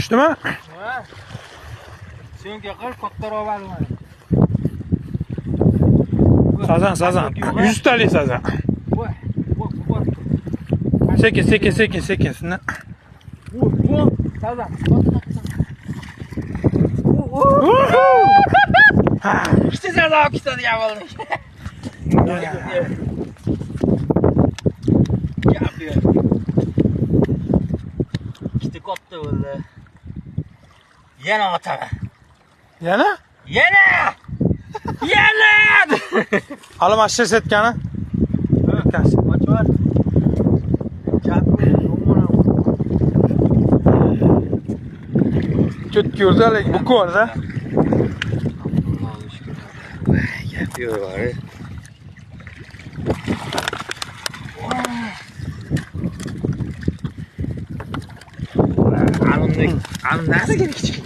Tushadimi? Ha. Senga qil kattaroq olman. Sazan. 100 talik sazan. Voy. Sekin. Sini. Sazan. İşte sazan kitadi yavalın. Yapıyor. İşte katta valla. Yana atana. Yana? Yana! Hali mashina setgani? Ochvar. Cho'tki yurdalik bu ko'rda. Yapıyor var. Alın nerede gene küçük.